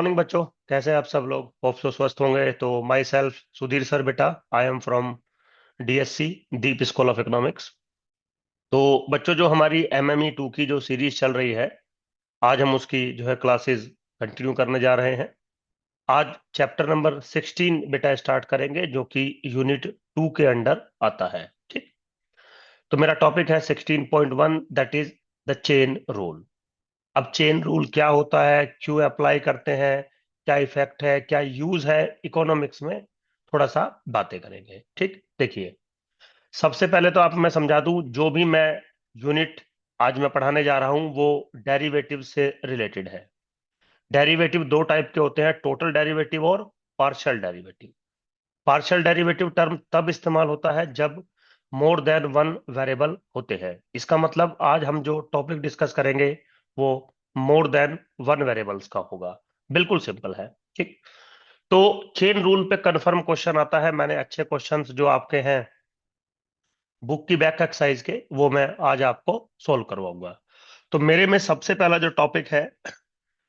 Morning बच्चों, कैसे हैं आप सब लोग? होप सो स्वस्थ होंगे। तो माई सेल्फ सुधीर सर बेटा, I am from DSC, Deep school of economics. तो बच्चों, जो हमारी एमएमई 2 की जो सीरीज चल रही है, आज हम उसकी जो है क्लासेस कंटिन्यू करने जा रहे हैं। आज चैप्टर नंबर 16 बेटा स्टार्ट करेंगे, जो कि यूनिट 2 के अंडर आता है। ठीक। तो मेरा टॉपिक है 16.1, that is the chain rule. अब चेन रूल क्या होता है, क्यों अप्लाई करते हैं, क्या इफेक्ट है, क्या यूज है इकोनॉमिक्स में, थोड़ा सा बातें करेंगे। ठीक, देखिए, सबसे पहले तो आप मैं समझा दूं, जो भी मैं यूनिट आज मैं पढ़ाने जा रहा हूं वो डेरिवेटिव से रिलेटेड है। डेरिवेटिव दो टाइप के होते हैं, टोटल डेरिवेटिव और partial derivative. Partial derivative term तब इस्तेमाल होता है जब मोर देन वन वेरिएबल होते हैं। इसका मतलब आज हम जो टॉपिक डिस्कस करेंगे वो मोर देन वन वेरिएबल्स का होगा। बिल्कुल सिंपल है। ठीक। तो चेन रूल पे कंफर्म क्वेश्चन आता है। मैंने अच्छे क्वेश्चंस जो आपके हैं बुक की बैक एक्सरसाइज के, वो मैं आज आपको सोल्व करवाऊंगा। तो मेरे में सबसे पहला जो टॉपिक है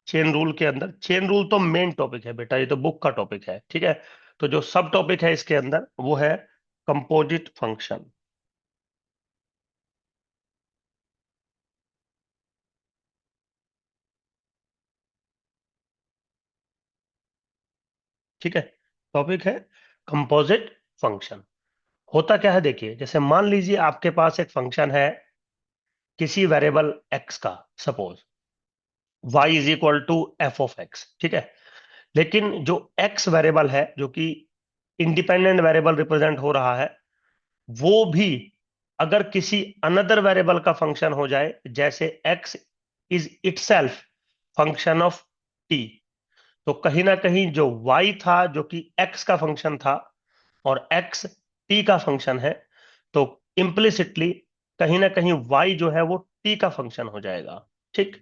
चेन रूल के अंदर, चेन रूल तो मेन टॉपिक है बेटा, ये तो बुक का टॉपिक है। ठीक है। तो जो सब टॉपिक है इसके अंदर वो है कंपोजिट फंक्शन। ठीक है। टॉपिक है कंपोजिट फंक्शन। होता क्या है, देखिए, जैसे मान लीजिए आपके पास एक फंक्शन है किसी वेरिएबल एक्स का, suppose y is equal to f of x. ठीक है। लेकिन जो एक्स वेरिएबल है, जो कि इंडिपेंडेंट वेरिएबल रिप्रेजेंट हो रहा है, वो भी अगर किसी अनदर वेरिएबल का फंक्शन हो जाए, जैसे x is itself function of t, तो कहीं ना कहीं जो y था, जो कि x का फंक्शन था, और x t का फंक्शन है, तो इम्प्लिसिटली कहीं ना कहीं y जो है वो t का फंक्शन हो जाएगा। ठीक।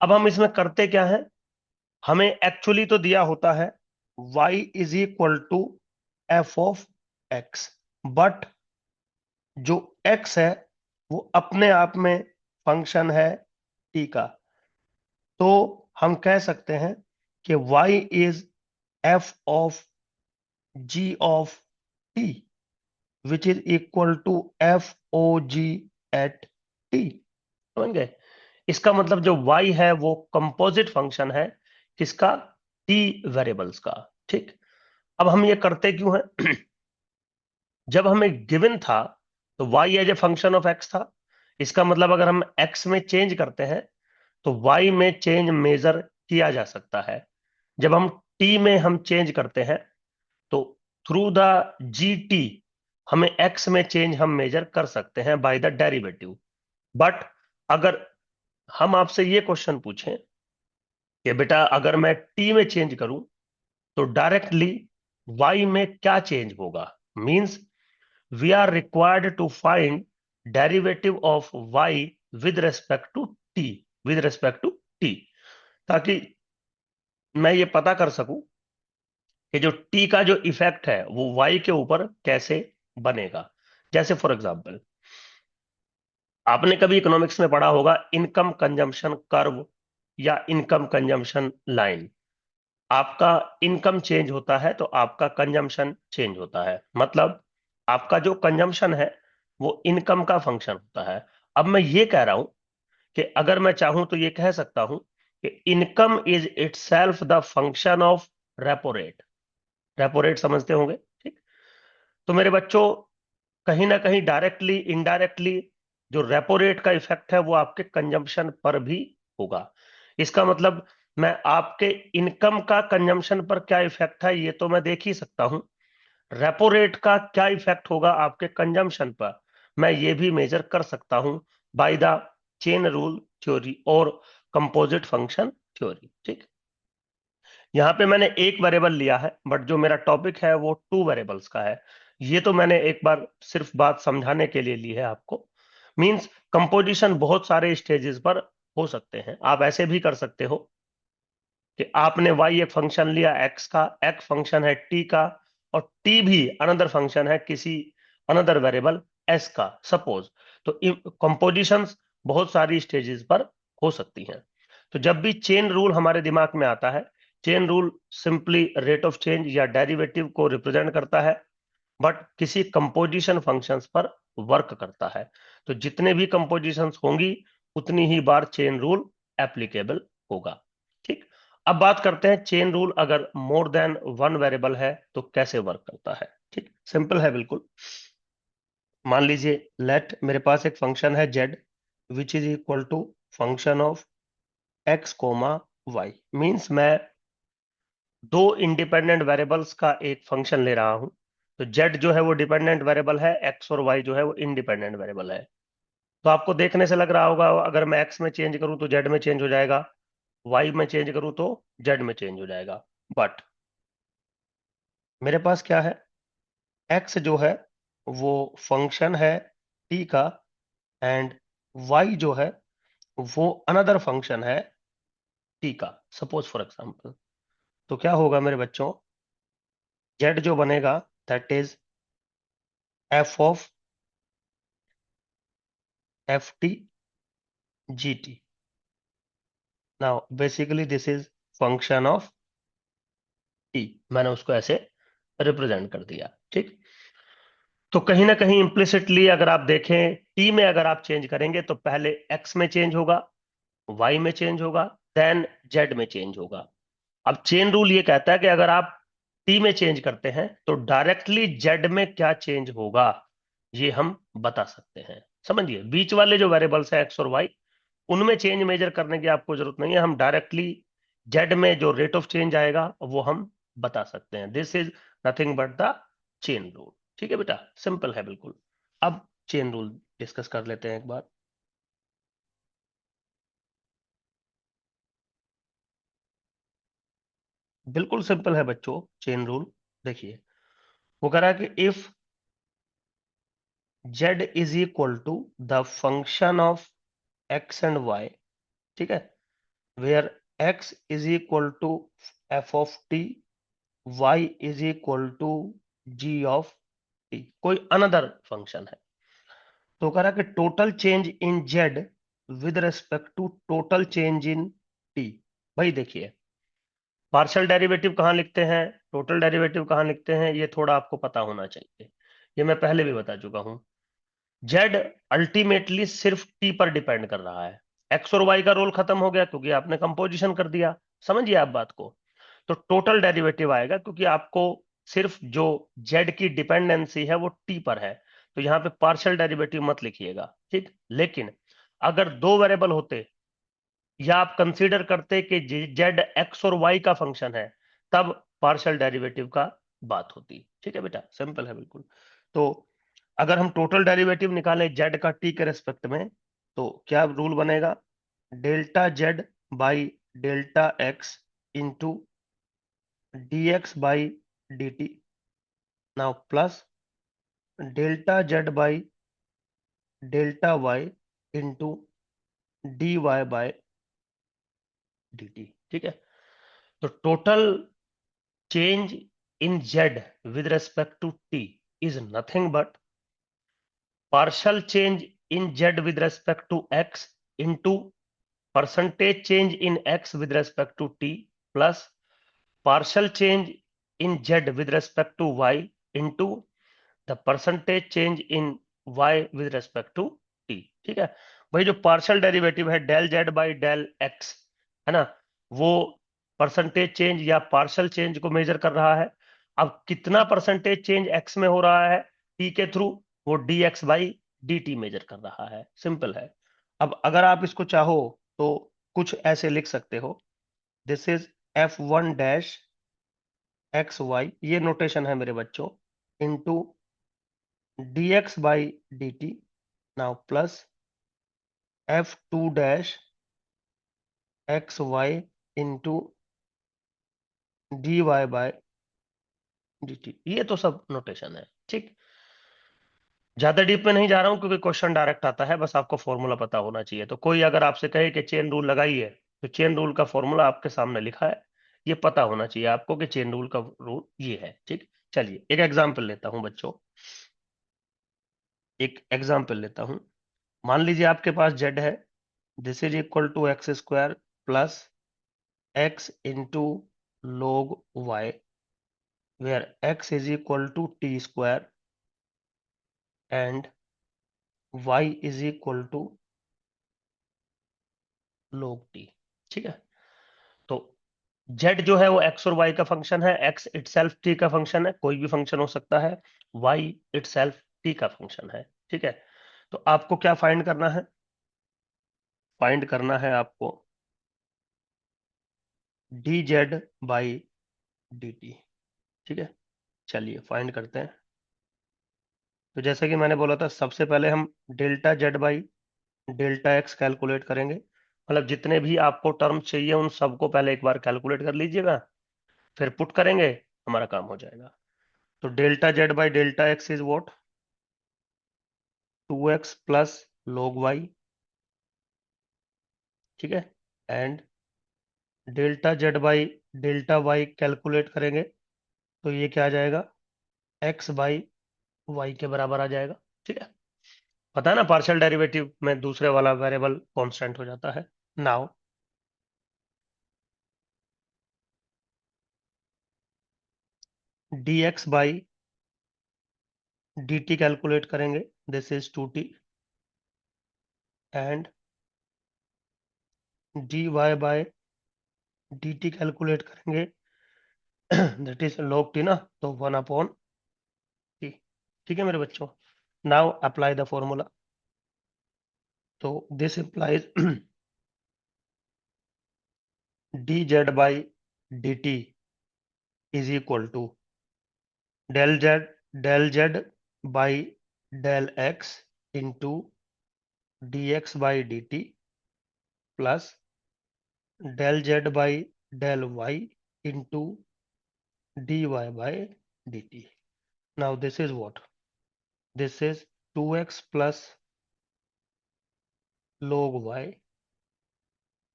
अब हम इसमें करते क्या है, हमें एक्चुअली तो दिया होता है y is equal to f of x, but जो x है वो अपने आप में फंक्शन है t का। तो हम कह सकते हैं कि y is f of g of t, which is equal to f o g at t। समझ गए? इसका मतलब जो y है वो कंपोजिट फंक्शन है किसका? t वेरिएबल्स का। ठीक। अब हम ये करते क्यों हैं? जब हमें गिवन था तो y as a function of x था। इसका मतलब अगर हम x में चेंज करते हैं तो y में चेंज मेजर किया जा सकता है। जब हम t में हम चेंज करते हैं तो थ्रू द gt हमें x में चेंज हम मेजर कर सकते हैं बाय द डेरिवेटिव। बट अगर हम आपसे ये क्वेश्चन पूछें कि बेटा अगर मैं t में चेंज करूं तो डायरेक्टली y में क्या चेंज होगा, means we are required to find derivative of y with respect to t, with respect to t, ताकि मैं ये पता कर सकूं कि जो t का जो इफेक्ट है वो y के ऊपर कैसे बनेगा। जैसे फॉर एग्जांपल, आपने कभी इकोनॉमिक्स में पढ़ा होगा इनकम कंजम्पशन कर्व या इनकम कंजम्पशन लाइन। आपका इनकम चेंज होता है तो आपका कंजम्पशन चेंज होता है, मतलब आपका जो कंजम्पशन है वो इनकम का फंक्शन होता है। अब मैं ये कह रहा हूं कि अगर मैं चाहूं तो ये कह सकता हूं कि income is itself the function of repo rate. Repo rate समझते होंगे? ठीक। तो मेरे बच्चों, कहीं ना कहीं डायरेक्टली इनडायरेक्टली जो रेपो रेट का इफेक्ट है वो आपके कंजम्पशन पर भी होगा। इसका मतलब मैं आपके इनकम का कंजम्पशन पर क्या इफेक्ट है ये तो मैं देख ही सकता हूं, रेपो रेट का क्या इफेक्ट होगा आपके कंजम्पशन पर मैं ये भी मेजर कर सकता हूं by the chain rule theory और कंपोजिट फंक्शन थ्योरी। ठीक। यहाँ पे मैंने एक वेरिएबल लिया है, बट जो मेरा टॉपिक है वो टू वेरिएबल्स का है। ये तो मैंने एक बार सिर्फ बात समझाने के लिए ली है आपको। मींस कंपोजिशन बहुत सारे स्टेजेस पर हो सकते हैं। आप ऐसे भी कर सकते हो कि आपने y एक फंक्शन लिया x का, x फंक्शन है t का, और t भी अनदर फंक्शन है किसी अनदर वेरिएबल s का, सपोज। तो कंपोजिशंस बहुत सारी स्टेजेस पर हो सकती हैं। तो जब भी चेन रूल हमारे दिमाग में आता है chain rule simply rate of change या डेरिवेटिव को रिप्रेजेंट करता है, बट किसी कंपोजिशन फंक्शंस पर वर्क करता है। तो जितने भी कंपोजिशंस होंगी उतनी ही बार चेन रूल एप्लीकेबल होगा। ठीक, अब बात करते हैं चेन रूल अगर मोर देन वन वेरिएबल है तो कैसे वर्क करता है। ठीक, सिंपल है बिल्कुल। मान लीजिए लेट मेरे पास एक फंक्शन है z which is equal to function of x comma y। Means मैं दो इंडिपेंडेंट वेरिएबल्स का एक फंक्शन ले रहा हूं। तो z जो है वो डिपेंडेंट वेरिएबल है, x और y जो है वो इंडिपेंडेंट वेरिएबल है। तो आपको देखने से लग रहा होगा अगर मैं x में चेंज करूं तो z में चेंज हो जाएगा, y में चेंज करूं तो z में चेंज हो जाएगा। बट मेरे पास क्या है, x जो है वो फंक्शन है t का, एंड y जो है वो अनदर फंक्शन है t का। सपोज फॉर एग्जांपल, तो क्या होगा मेरे बच्चों, z जो बनेगा that is f of ft gt। Now basically this is function of t, मैंने उसको ऐसे रिप्रेजेंट कर दिया। ठीक, तो कहीं ना कहीं इम्प्लिसिटली अगर आप देखें t में अगर आप चेंज करेंगे तो पहले x में चेंज होगा, y में चेंज होगा, देन z में चेंज होगा। अब चेन रूल ये कहता है कि अगर आप टी में चेंज करते हैं तो डायरेक्टली जेड में क्या चेंज होगा ये हम बता सकते हैं। समझिए, बीच वाले जो वेरिएबल्स है एक्स और वाई, उनमें चेंज मेजर करने की आपको जरूरत नहीं है। हम डायरेक्टली जेड में जो रेट ऑफ चेंज आएगा वो हम बता सकते हैं। This is nothing but the chain rule. ठीक है बेटा, सिंपल है बिल्कुल। अब चेन रूल डिस्कस कर लेते हैं एक बार। बिल्कुल सिंपल है बच्चों चेन रूल। देखिए, वो कह रहा है कि if z is equal to the function of x and y, ठीक है, where x is equal to f of t, y is equal to g of t, कोई अनदर फंक्शन है। तो कह रहा कि total change in z with respect to total change in t। भाई देखिए, पार्शियल डेरिवेटिव कहाँ लिखते हैं, टोटल डेरिवेटिव कहाँ लिखते हैं, ये थोड़ा आपको पता होना चाहिए। ये मैं पहले भी बता चुका हूं। जेड अल्टीमेटली सिर्फ टी पर डिपेंड कर रहा है। एक्स और वाई का रोल खत्म हो गया क्योंकि आपने कंपोजिशन कर दिया। समझिए आप बात को। तो टोटल डेरिवेटिव आएगा क्योंकि आपको सिर्फ जो जेड की डिपेंडेंसी है वो टी पर है। तो यहां पे पार्शियल डेरिवेटिव मत लिखिएगा। ठीक, लेकिन अगर दो वेरिएबल होते या आप कंसीडर करते कि जेड एक्स और वाई का फंक्शन है, तब पार्शियल डेरिवेटिव का बात होती। ठीक है बेटा, सिंपल है बिल्कुल। तो अगर हम टोटल डेरिवेटिव निकालें जेड का टी के रेस्पेक्ट में, तो क्या रूल बनेगा, delta z by delta x into d x by d t, now plus delta z by delta y into d y by d t. ठीक है, तो total change in z with respect to t is nothing but partial change in z with respect to x into percentage change in x with respect to t plus partial change in z with respect to y into the percentage change in y with respect to t। ठीक है, भाई जो partial derivative है del z by del x, है ना, वो percentage change या partial change को मेजर कर रहा है। अब कितना परसेंटेज चेंज एक्स में हो रहा है टी के थ्रू, वो d x by d t measure कर रहा है। सिंपल है। अब अगर आप इसको चाहो तो कुछ ऐसे लिख सकते हो, this is f one dash x y, ये नोटेशन है मेरे बच्चों, into d x by d t, now plus f two dash x y into d y by d t. ये तो सब नोटेशन है। ठीक, ज्यादा डीप में नहीं जा रहा हूं क्योंकि क्वेश्चन डायरेक्ट आता है, बस आपको फॉर्मूला पता होना चाहिए। तो कोई अगर आपसे कहे कि चेन रूल लगाइए, तो चेन रूल का फॉर्मूला आपके सामने लिखा है, ये पता होना चाहिए आपको कि चेन रूल का रूल ये है। ठीक, चलिए एक एग्जाम्पल लेता हूं बच्चों, एक एग्जाम्पल लेता हूं। मान लीजिए आपके पास जेड है, this is equal to x square plus x into log y where x is equal to t square and y is equal to log t। ठीक है, तो z जो है वो x और y का फंक्शन है, x इटसेल्फ t का फंक्शन है, कोई भी फंक्शन हो सकता है, y इटसेल्फ t का फंक्शन है। ठीक है, तो आपको क्या फाइंड करना है? फाइंड करना है आपको dz बाई dt। ठीक है, चलिए फाइंड करते हैं। तो जैसे कि मैंने बोला था, सबसे पहले हम delta z by delta x calculate करेंगे, मतलब जितने भी आपको टर्म चाहिए उन सबको पहले एक बार कैलकुलेट कर लीजिएगा, फिर पुट करेंगे, हमारा काम हो जाएगा। तो delta z by delta x is what? 2x plus log y। ठीक है, and delta z by delta y calculate करेंगे तो ये क्या आ जाएगा? x बाई वाई के बराबर आ जाएगा। ठीक है, पता है ना, पार्शियल डेरिवेटिव में दूसरे वाला वेरिएबल कांस्टेंट हो जाता है। Now dx by dt calculate करेंगे, this is 2t, and dy by dt calculate करेंगे, दैट इज log t ना, तो 1/t। ठीक है मेरे बच्चों, नाउ अप्लाई द फॉर्मूला। तो this implies dz by dt is equal to del z by del x into dx by dt plus del z by del y into dy by dt। Now this is what? This is 2x plus log y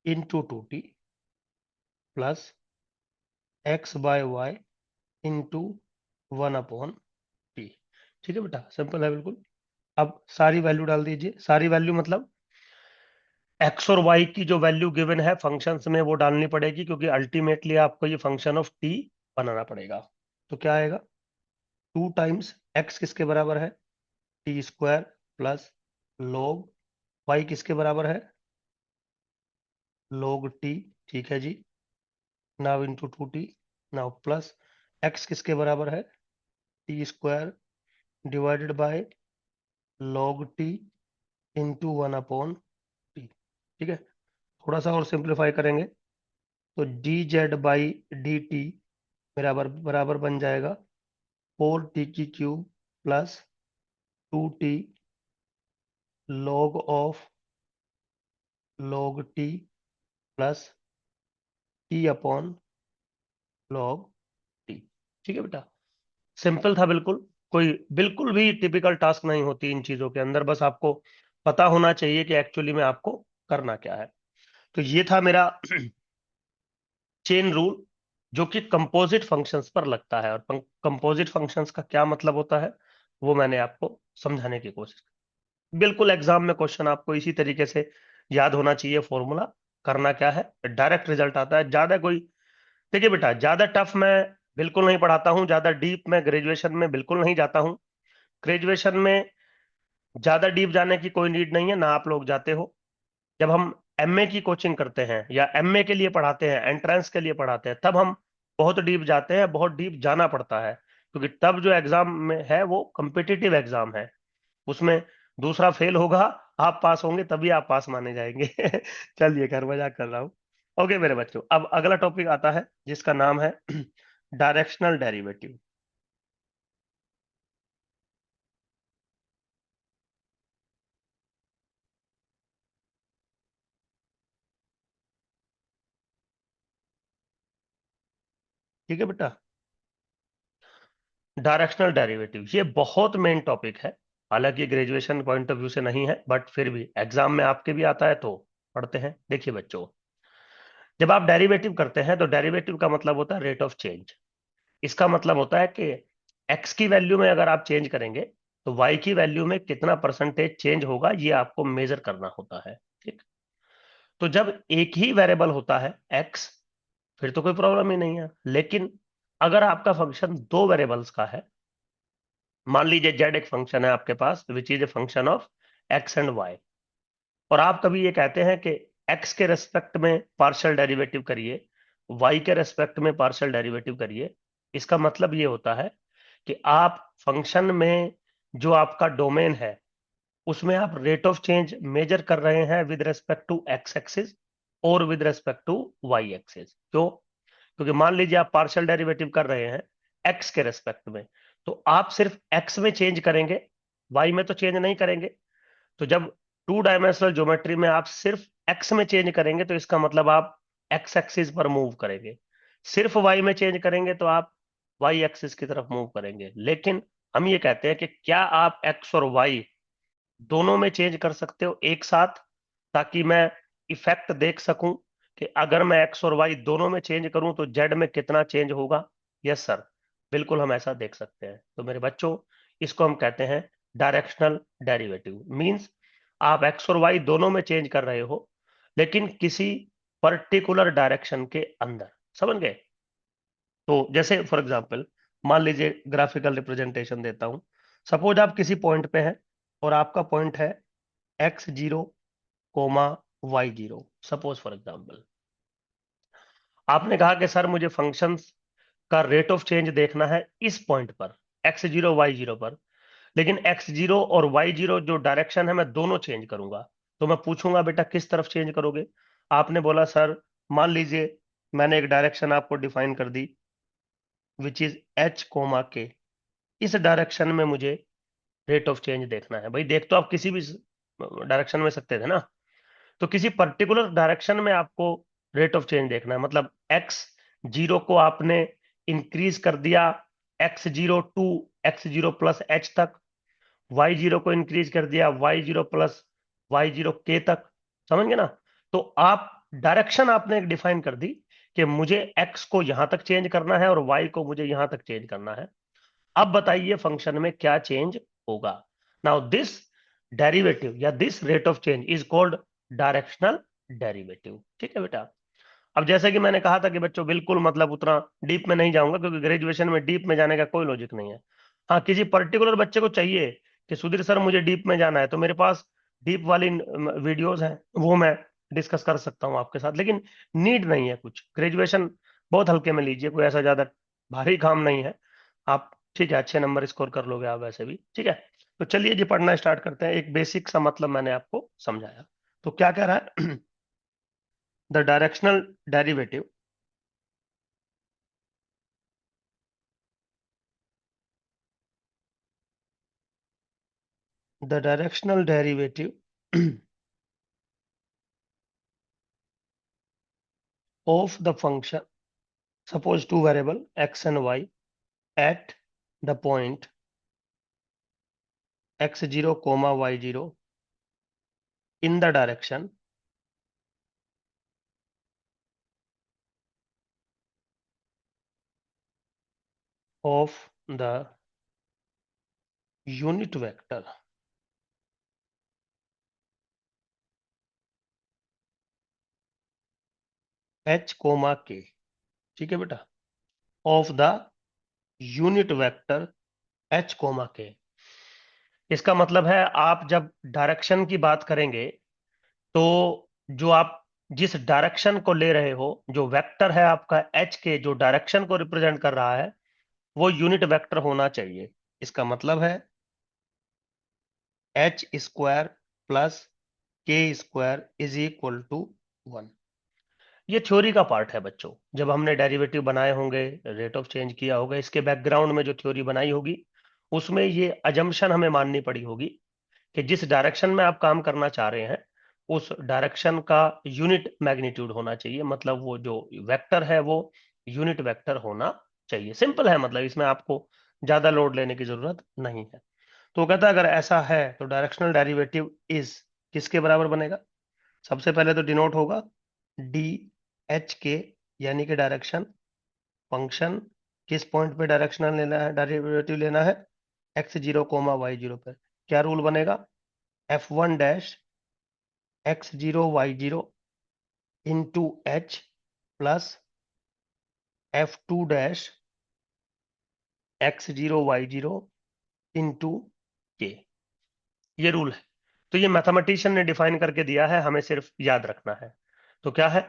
into 2t plus x by y into 1/t। ठीक है बेटा, simple है बिल्कुल। अब सारी value डाल दीजिए, सारी वैल्यू मतलब x और y की जो वैल्यू गिवन है फंक्शंस में वो डालनी पड़ेगी, क्योंकि अल्टीमेटली आपको ये फंक्शन ऑफ t बनाना पड़ेगा। तो क्या आएगा? 2 टाइम्स x किसके बराबर है? T square plus log y किसके बराबर है? log t। ठीक है जी, now into 2t, now plus x किसके बराबर है? T square divided by log t into 1/t। ठीक है, थोड़ा सा और सिंप्लीफाई करेंगे तो d z by d t बराबर बराबर बन जाएगा 4t की cube plus 2t log of log t plus t/log t। ठीक है बेटा, सिंपल था बिल्कुल, कोई बिल्कुल भी टिपिकल टास्क नहीं होती इन चीजों के अंदर, बस आपको पता होना चाहिए कि एक्चुअली में आपको करना क्या है। तो ये था मेरा चेन रूल, जो कि कंपोजिट फंक्शंस पर लगता है, और कंपोजिट फंक्शंस का क्या मतलब होता है वो मैंने आपको समझाने की कोशिश की। बिल्कुल एग्जाम में क्वेश्चन आपको इसी तरीके से याद होना चाहिए, फॉर्मूला करना क्या है, डायरेक्ट रिजल्ट आता है। ज्यादा कोई, देखिए बेटा, ज्यादा टफ मैं बिल्कुल नहीं पढ़ाता हूं, ज्यादा डीप मैं ग्रेजुएशन में बिल्कुल नहीं जाता हूं। ग्रेजुएशन में ज्यादा डीप जाने की कोई नीड नहीं है, ना आप लोग जाते हो। जब हम एमए की कोचिंग करते हैं या एमए के लिए पढ़ाते हैं, एंट्रेंस के लिए पढ़ाते हैं, तब हम बहुत डीप जाते हैं, बहुत डीप जाना पड़ता है, क्योंकि तब जो एग्जाम में है वो कम्पिटिटिव एग्जाम है। उसमें दूसरा फेल होगा, आप पास होंगे, तभी आप पास माने जाएंगे। चलिए, खैर मजाक कर रहा हूँ। ओके मेरे बच्चों, अब अगला टॉपिक आता है जिसका नाम है डायरेक्शनल डेरिवेटिव। ठीक है बेटा, डायरेक्शनल डेरिवेटिव ये बहुत मेन टॉपिक है, हालांकि ग्रेजुएशन पॉइंट ऑफ व्यू से नहीं है, बट फिर भी एग्जाम में आपके भी आता है तो पढ़ते हैं। देखिए बच्चों, जब आप डेरिवेटिव करते हैं तो डेरिवेटिव का मतलब होता है रेट ऑफ चेंज। इसका मतलब होता है कि एक्स की वैल्यू में अगर आप चेंज करेंगे तो वाई की वैल्यू में कितना परसेंटेज चेंज होगा, ये आपको मेजर करना होता है। ठीक, तो जब एक ही वेरिएबल होता है एक्स, फिर तो कोई प्रॉब्लम ही नहीं है। लेकिन अगर आपका फंक्शन दो वेरिएबल्स का है, मान लीजिए जेड एक फंक्शन है आपके पास which is a function of x and y, और आप कभी ये कहते हैं कि एक्स के रेस्पेक्ट में पार्शियल डेरिवेटिव करिए, वाई के रेस्पेक्ट में पार्शियल डेरिवेटिव करिए, इसका मतलब ये होता है कि आप फंक्शन में जो आपका डोमेन है उसमें आप रेट ऑफ चेंज मेजर कर रहे हैं with respect to x axis और with respect to y axis. क्यों? क्योंकि मान लीजिए आप पार्शियल डेरिवेटिव कर रहे हैं एक्स के रेस्पेक्ट में, तो आप सिर्फ एक्स में चेंज करेंगे, वाई में तो चेंज नहीं करेंगे। तो जब टू डायमेंशनल ज्योमेट्री में आप सिर्फ एक्स में चेंज करेंगे तो इसका मतलब आप एक्स एक्सिस पर मूव करेंगे, सिर्फ वाई में चेंज करेंगे तो आप वाई एक्सिस की तरफ मूव करेंगे। लेकिन हम ये कहते हैं कि क्या आप एक्स और वाई दोनों में चेंज कर सकते हो एक साथ, ताकि मैं इफेक्ट देख सकूं कि अगर मैं एक्स और वाई दोनों में चेंज करूं तो जेड में कितना चेंज होगा। यस सर, बिल्कुल हम ऐसा देख सकते हैं। तो मेरे बच्चों, इसको हम कहते हैं डायरेक्शनल डेरिवेटिव। मींस आप एक्स और वाई दोनों में चेंज कर रहे हो लेकिन किसी पर्टिकुलर डायरेक्शन के अंदर। समझ गए? तो जैसे फॉर एग्जांपल मान लीजिए ग्राफिकल रिप्रेजेंटेशन देता हूं। सपोज आप किसी पॉइंट पे हैं और आपका पॉइंट है x0 comma y0, suppose for example. आपने कहा कि सर मुझे फंक्शंस का रेट ऑफ चेंज देखना है इस पॉइंट पर, x0 y0 पर, लेकिन x0 और y0 जो डायरेक्शन है मैं दोनों चेंज करूंगा। तो मैं पूछूंगा बेटा किस तरफ चेंज करोगे? आपने बोला सर मान लीजिए मैंने एक डायरेक्शन आपको डिफाइन कर दी which is h comma k, इस डायरेक्शन में मुझे रेट ऑफ चेंज देखना है। भाई देख तो आप किसी भी डायरेक्शन में सकते थे ना, तो किसी पर्टिकुलर डायरेक्शन में आपको रेट ऑफ चेंज देखना है। मतलब x0 को आपने इंक्रीज कर दिया x0 to x0 plus h तक, y0 को इंक्रीज कर दिया y0 प्लस y0 k तक। समझ गए ना? तो आप डायरेक्शन आपने एक डिफाइन कर दी कि मुझे x को यहां तक चेंज करना है और y को मुझे यहां तक चेंज करना है। अब बताइए फंक्शन में क्या चेंज होगा? नाउ दिस डेरिवेटिव या this rate of change is called directional derivative. ठीक है बेटा? अब जैसे कि मैंने कहा था कि बच्चों बिल्कुल मतलब उतना डीप में नहीं जाऊंगा क्योंकि ग्रेजुएशन में डीप में जाने का कोई लॉजिक नहीं है। हाँ, किसी पर्टिकुलर बच्चे को चाहिए कि सुधीर सर मुझे डीप में जाना है, तो मेरे पास डीप वाली वीडियोस हैं, वो मैं डिस्कस कर सकता हूँ आपके साथ। लेकिन नीड नहीं है कुछ, ग्रेजुएशन बहुत हल्के में लीजिए, कोई ऐसा ज्यादा भारी काम नहीं है। आप ठीक है, अच्छे नंबर स्कोर कर लोगे आप वैसे भी। ठीक है, तो चलिए जी पढ़ना स्टार्ट करते हैं। एक बेसिक सा मतलब मैंने आपको समझाया। तो क्या कह रहा है? The directional derivative the directional derivative of the function, suppose two variable x and y at the point x0 comma y0 in the direction of the unit vector h comma k। ठीक है बेटा? Of the unit vector h comma k। इसका मतलब है आप जब direction की बात करेंगे तो जो आप जिस डायरेक्शन को ले रहे हो, जो वेक्टर है आपका h के, जो डायरेक्शन को रिप्रेजेंट कर रहा है, वो यूनिट वेक्टर होना चाहिए। इसका मतलब है एच स्क्वायर प्लस के स्क्वायर इज इक्वल टू 1। ये थ्योरी का पार्ट है बच्चों। जब हमने डेरिवेटिव बनाए होंगे, रेट ऑफ चेंज किया होगा, इसके बैकग्राउंड में जो थ्योरी बनाई होगी उसमें ये अजम्पशन हमें माननी पड़ी होगी कि जिस डायरेक्शन में आप काम करना चाह रहे हैं उस डायरेक्शन का यूनिट मैग्नीट्यूड होना चाहिए। मतलब वो जो वेक्टर है वो यूनिट वेक्टर होना चाहिए। सिंपल है, मतलब इसमें आपको ज्यादा लोड लेने की जरूरत नहीं है। तो कहता है अगर ऐसा है तो डायरेक्शनल डेरिवेटिव इज किसके बराबर बनेगा? सबसे पहले तो डिनोट होगा डी एच के, यानी कि डायरेक्शन। फंक्शन किस पॉइंट पे डायरेक्शनल लेना है, डेरिवेटिव लेना है? x0 कोमा y0 पर। क्या रूल बनेगा? f1 dash x0 y0 into H plus f2 dash x0 y0 into के, ये रूल है। तो ये मैथमेटिशियन ने डिफाइन करके दिया है, हमें सिर्फ याद रखना है। तो क्या है,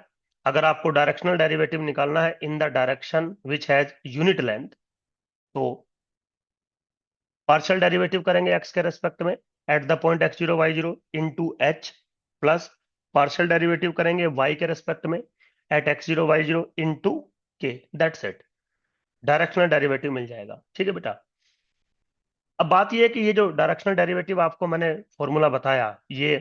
अगर आपको डायरेक्शनल डेरिवेटिव निकालना है इन the direction which has unit length, तो पार्शियल डेरिवेटिव करेंगे एक्स के रेस्पेक्ट में at the point x0 y0 into H, plus partial derivative करेंगे y के रेस्पेक्ट में एट x0 y0 इंटू के, दैट्स इट, डायरेक्शनल डेरिवेटिव मिल जाएगा। ठीक है बेटा। अब बात यह है कि ये जो डायरेक्शनल डेरिवेटिव आपको मैंने फॉर्मूला बताया, ये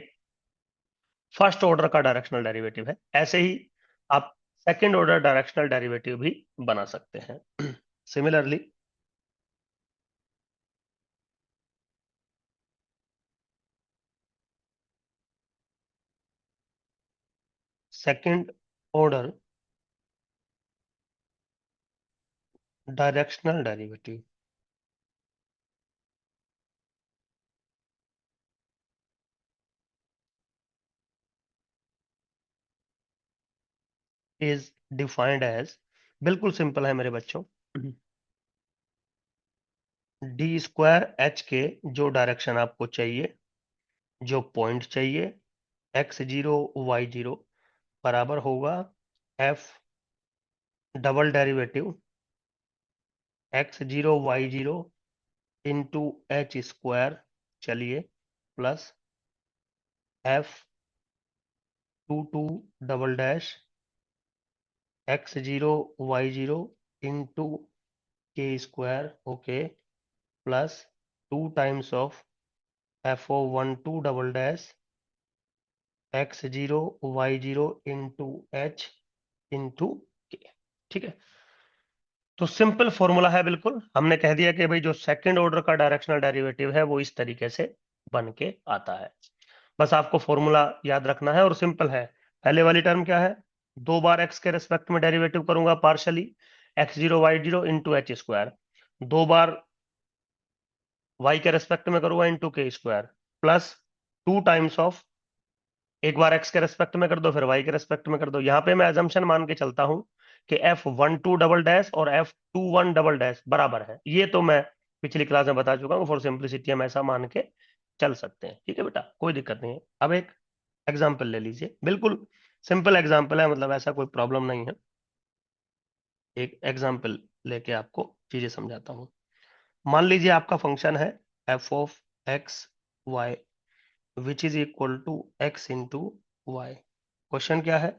फर्स्ट ऑर्डर का डायरेक्शनल डेरिवेटिव है। ऐसे ही आप सेकंड ऑर्डर डायरेक्शनल डेरिवेटिव भी बना सकते हैं। Similarly second order directional derivative is defined as, बिल्कुल सिंपल है मेरे बच्चों, d² के जो डायरेक्शन आपको चाहिए, जो पॉइंट चाहिए x0 y0 बराबर होगा f double derivative x0 y0 into h², चलिए, plus f 2 double dash x0 y0 into k², okay, plus 2 times of f(1) 2 double dash x0 y0 into h into के। ठीक है। तो सिंपल फॉर्मूला है, बिल्कुल हमने कह दिया कि भाई जो सेकंड ऑर्डर का डायरेक्शनल डेरिवेटिव है वो इस तरीके से बन के आता है। बस आपको फॉर्मूला याद रखना है और सिंपल है। पहले वाली टर्म क्या है, 2 बार एक्स के रेस्पेक्ट में डेरिवेटिव करूंगा partially, x0 y0 into h², 2 बार y के रेस्पेक्ट में करूंगा into k², plus 2 times of, एक बार x के रेस्पेक्ट में कर दो फिर y के रेस्पेक्ट में कर दो। यहाँ पे मैं एजम्पशन मान के चलता हूं कि f(1) 2 डबल डैश और f(2) 1 डबल डैश बराबर है। ये तो मैं पिछली क्लास में बता चुका हूँ, फॉर सिंप्लिसिटी हम ऐसा मान के चल सकते हैं। ठीक है बेटा, कोई दिक्कत नहीं है। अब एक एग्जाम्पल ले लीजिए, बिल्कुल सिंपल एग्जाम्पल है, मतलब ऐसा कोई प्रॉब्लम नहीं है। एक एग्जाम्पल लेके आपको चीजें समझाता हूँ। मान लीजिए आपका फंक्शन है f(x y) which is equal to x into y. Question क्या है,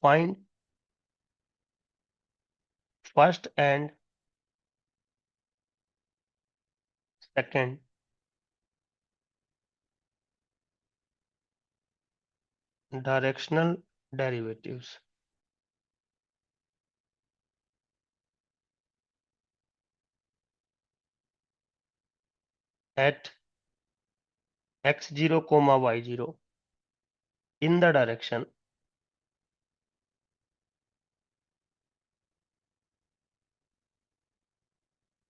find first and second directional derivatives at x0 y0 in the direction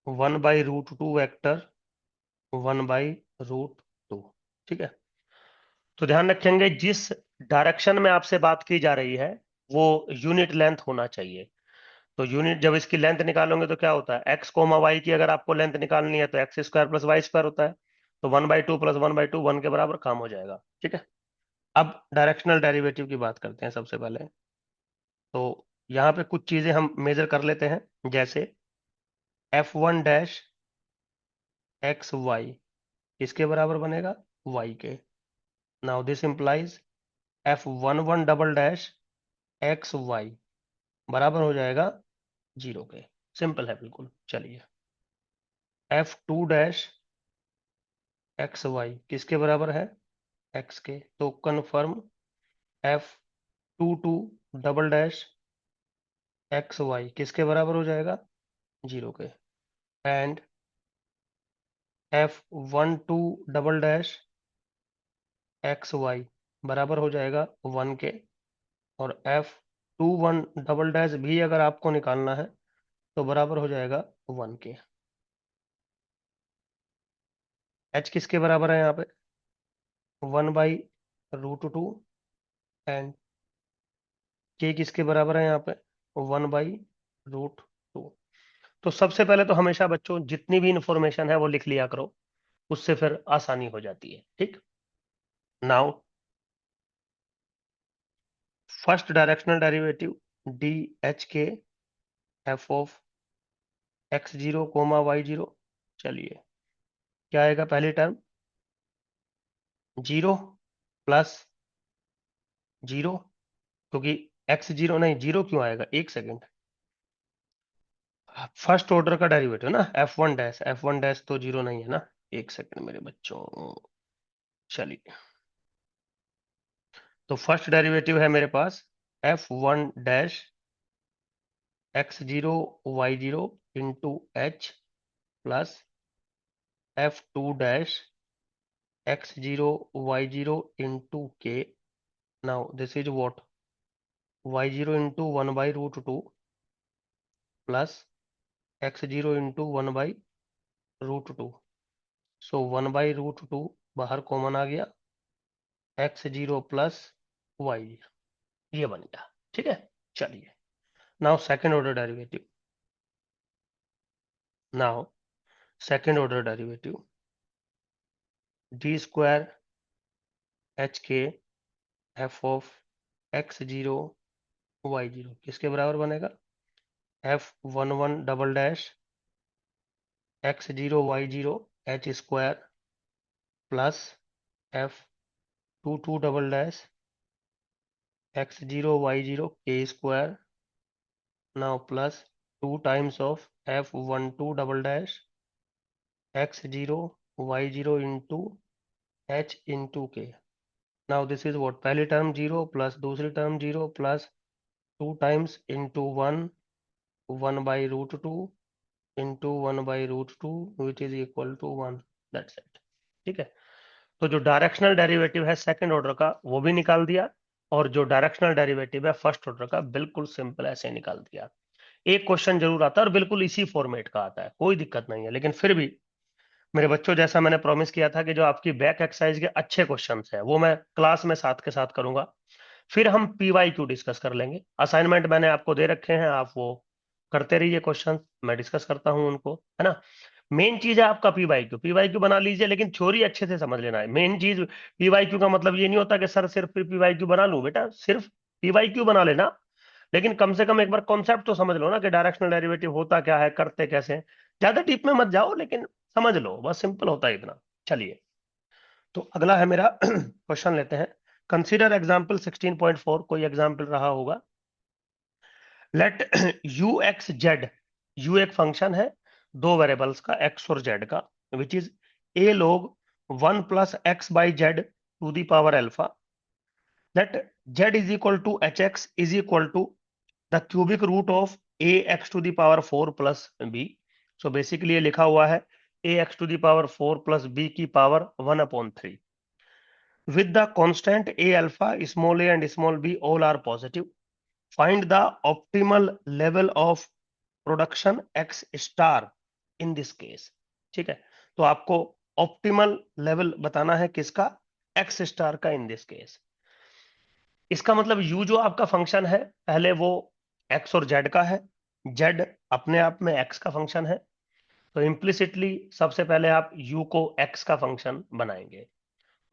1/√2 vector 1/√2। ठीक है। तो ध्यान रखेंगे जिस डायरेक्शन में आपसे बात की जा रही है वो यूनिट लेंथ होना चाहिए। तो यूनिट, जब इसकी लेंथ निकालोगे तो क्या होता है, x, y की अगर आपको लेंथ निकालनी है तो x² + y² होता है। तो 1/2 + 1/2 1 के बराबर काम हो जाएगा। ठीक है। अब डायरेक्शनल डेरिवेटिव की बात करते हैं सबसे पहले। तो यहाँ पे कुछ चीजें हम मेजर कर लेते हैं, जैसे f1' किसके बराबर बनेगा, y के। नाउ दिस इंप्लाइज f(11) बराबर हो जाएगा 0 के। सिंपल है बिल्कुल। चलिए, f2' किसके बराबर है, x के। तो कन्फर्म f(22) किसके बराबर हो जाएगा, 0 के। एंड f(12) बराबर हो जाएगा 1 के। और f(21) भी अगर आपको निकालना है तो बराबर हो जाएगा 1 के। h किसके बराबर है यहाँ पे, 1/√2। एंड k किसके बराबर है यहाँ पे, 1/√2। तो सबसे पहले तो हमेशा बच्चों जितनी भी इंफॉर्मेशन है वो लिख लिया करो, उससे फिर आसानी हो जाती है। ठीक। Now first directional derivative d h k f of x0 comma y0। चलिए क्या आएगा पहली टर्म, 0 प्लस 0, क्योंकि x0 नहीं, 0 क्यों आएगा, एक सेकेंड, फर्स्ट ऑर्डर का डेरिवेटिव ना, f1 डैश तो 0 नहीं है ना, एक सेकेंड मेरे बच्चों। चलिए तो फर्स्ट डेरिवेटिव है मेरे पास f1 dash x0 y0 into h plus f2 dash x0 y0 into k। Now this is what, y0 into 1/√2 plus x0 into 1/√2। सो 1/√2 बाहर कॉमन आ गया, x0 प्लस y0, ये बन गया। ठीक है। चलिए now second order derivative, now second order derivative d² hk f of x0 y0 किसके बराबर बनेगा, f11 double dash x0 y0 h² plus f22 double dash x0 y0 k², now plus 2 times of f12 double dash x0 y0 into h into k। Now this is what, पहली term 0 plus दूसरी term 0 plus 2 times into 1, 1/√2 into 1/√2 which is equal to 1। That's it. ठीक है। तो जो directional derivative है second order का वो भी निकाल दिया, और जो डायरेक्शनल डेरिवेटिव है फर्स्ट ऑर्डर का बिल्कुल सिंपल ऐसे निकाल दिया। एक क्वेश्चन जरूर आता है और बिल्कुल इसी फॉर्मेट का आता है, कोई दिक्कत नहीं है, लेकिन फिर भी मेरे बच्चों जैसा मैंने प्रॉमिस किया था कि जो आपकी बैक एक्सरसाइज के अच्छे क्वेश्चंस है वो मैं क्लास में साथ के साथ करूंगा। फिर हम PYQ डिस्कस कर लेंगे। असाइनमेंट मैंने आपको दे रखे हैं, आप वो करते रहिए, क्वेश्चन मैं डिस्कस करता हूं उनको, है ना। मेन चीज है आपका PYQ, PYQ बना लीजिए, लेकिन थ्योरी अच्छे से समझ लेना है। मेन चीज PYQ का मतलब ये नहीं होता कि सर सिर्फ PYQ बना लूं, बेटा सिर्फ PYQ बना लेना, लेकिन कम से कम एक बार कॉन्सेप्ट तो समझ लो ना कि डायरेक्शनल डेरिवेटिव होता क्या है, करते कैसे हैं। ज्यादा डीप में मत जाओ, लेकिन समझ लो, बस सिंपल होता है इतना। चलिए तो अगला है मेरा क्वेश्चन लेते हैं। कंसीडर एग्जाम्पल 16.4, कोई एग्जाम्पल रहा होगा। Let u x z, u एक फंक्शन है दो वेरिएबल्स का x और z का, which is a log 1 plus x by z to the power alpha. Let z is equal to hx is equal to the cubic root of a x to the power 4 plus b। So basically ये लिखा हुआ है a x to the power 4 plus b की power 1/3 with the constant a alpha, small a and small b all are positive. Find the optimal level of production x star in this case. ठीक है। तो आपको optimal level बताना है किसका, x star का in this case. इसका मतलब u जो आपका फंक्शन है पहले वो x और z का है, z अपने आप में x का फंक्शन है, तो इम्प्लिसिटली सबसे पहले आप u को x का फंक्शन बनाएंगे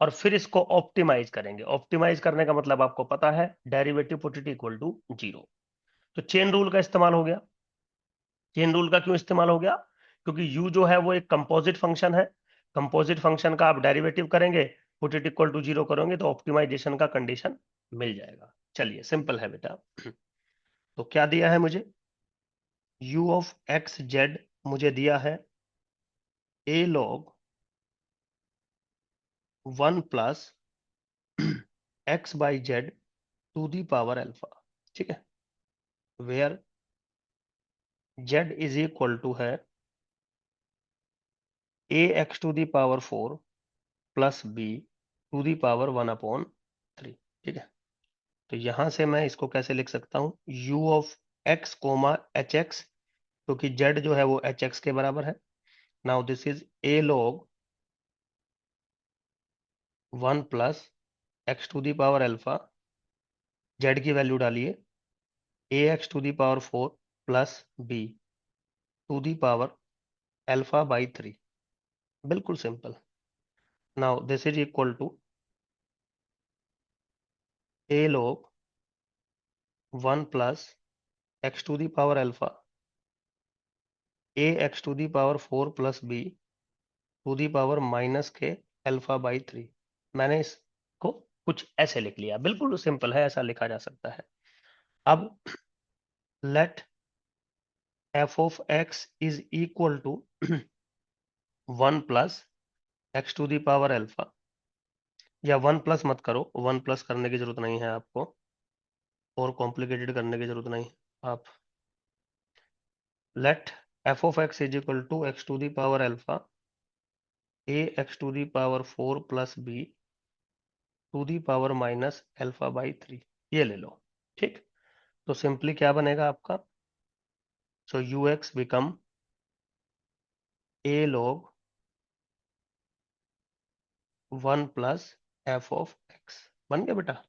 और फिर इसको ऑप्टिमाइज करेंगे। ऑप्टिमाइज करने का मतलब आपको पता है, derivative put it equal to 0। तो चेन रूल का इस्तेमाल हो गया। चेन रूल का क्यों इस्तेमाल हो गया, क्योंकि u जो है वो एक कंपोजिट फंक्शन है, कंपोजिट फंक्शन का आप डेरिवेटिव करेंगे, पुट इट इक्वल टू 0 करोगे तो ऑप्टिमाइजेशन का कंडीशन मिल जाएगा। चलिए सिंपल है बेटा। तो क्या दिया है मुझे, u ऑफ एक्स जेड मुझे दिया है a log 1 plus x by z to the power alpha. ठीक है, where z is equal to है a x to the power 4 plus b to the power 1/3। ठीक है। तो यहां से मैं इसको कैसे लिख सकता हूं, u of x comma h x, क्योंकि z जो है वो एच एक्स के बराबर है। Now this is a log 1 plus x to the power alpha, z की वैल्यू डालिए ax⁴ प्लस b⁴ α/3। बिल्कुल simple. Now this is equal to a log 1 plus x⁴ ax⁴ plus b⁻के मैंने इसको कुछ ऐसे लिख लिया, बिल्कुल सिंपल है, ऐसा लिखा जा सकता है। अब let f of x is equal to 1 plus x⁴ या 1 प्लस मत करो, 1 प्लस करने की जरूरत नहीं है आपको, और कॉम्प्लिकेटेड करने की जरूरत नहीं। आप let f of x is equal to x⁴ ax⁴ plus b⁻α/3 ये ले लो। ठीक, तो सिंपली क्या बनेगा आपका, सो ux become a log 1 plus f of x। बन गया बेटा।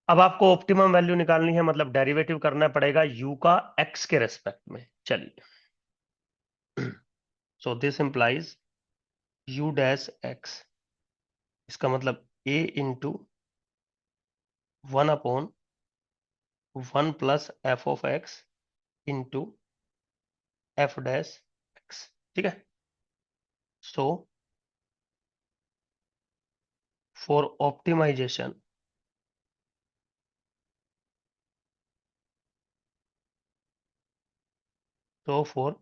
अब आपको ऑप्टिमम वैल्यू निकालनी है, मतलब डेरिवेटिव करना पड़ेगा u का x के रेस्पेक्ट में। चलिए, so this implies u dash x, इसका मतलब a into 1/1 plus f of x into f dash x। ठीक है, so for optimisation for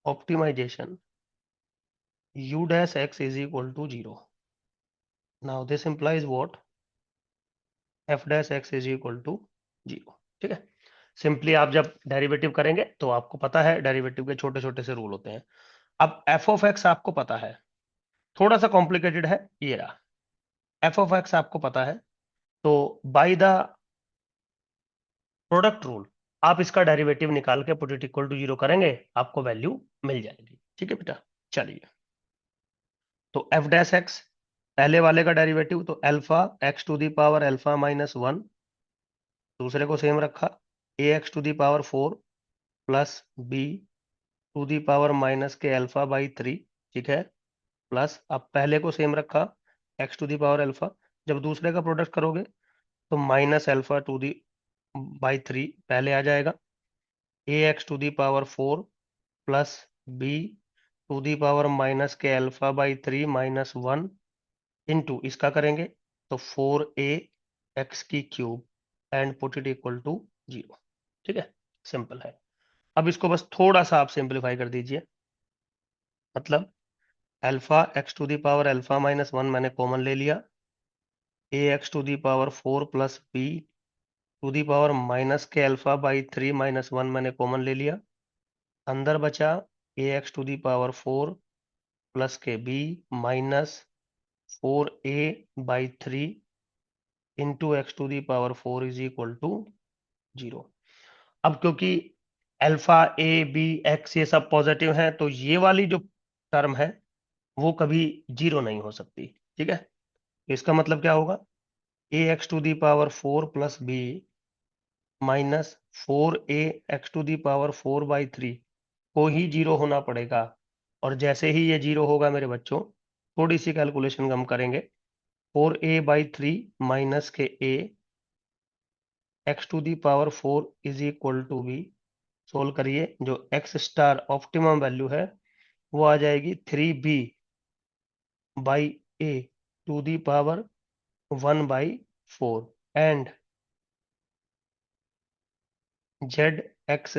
optimisation u dash x is equal to 0। Now this implies what? f dash x is equal to 0। ठीक है, simply आप जब derivative करेंगे तो आपको पता है डेरिवेटिव के छोटे छोटे से रूल होते हैं। अब f ऑफ x आपको पता है, थोड़ा सा कॉम्प्लिकेटेड है, ये रहा f ऑफ x आपको पता है, तो बाय द प्रोडक्ट रूल आप इसका डेरिवेटिव निकाल के पुट इट इक्वल टू 0 करेंगे, आपको वैल्यू मिल जाएगी। ठीक है बेटा, चलिए, तो f डैश x पहले वाले का डेरिवेटिव, तो α(x⁴α-1), दूसरे को सेम रखा ax⁴ प्लस b⁻के ठीक है, प्लस अब पहले को सेम रखा x⁴ जब दूसरे का प्रोडक्ट करोगे तो -α/3 पहले आ जाएगा, ax⁴ प्लस b⁻के 1 इसका करेंगे तो 4ax³ and put it equal to 0। ठीक है, सिंपल है। अब इसको बस थोड़ा सा आप सिंप्लीफाई कर दीजिए, मतलब α(x⁴α-1) मैंने कॉमन ले लिया, ax⁴ प्लस b⁻के 1 मैंने कॉमन ले लिया, अंदर बचा ax⁴ प्लस के b minus 4a/3 into x⁴ is equal to 0। अब क्योंकि अल्फा ए बी एक्स ये सब पॉजिटिव हैं, तो ये वाली जो टर्म है वो कभी 0 नहीं हो सकती। ठीक है, इसका मतलब क्या होगा, ax⁴ plus b minus 4ax⁴ को ही 0 होना पड़ेगा। और जैसे ही ये 0 होगा मेरे बच्चों, थोड़ी सी कैलकुलेशन हम करेंगे, 4a/3 माइनस के a x⁴ is equal to b, solve करिए, जो x* ऑप्टिमम वैल्यू है वो आ जाएगी 3b/a⁴ and zx*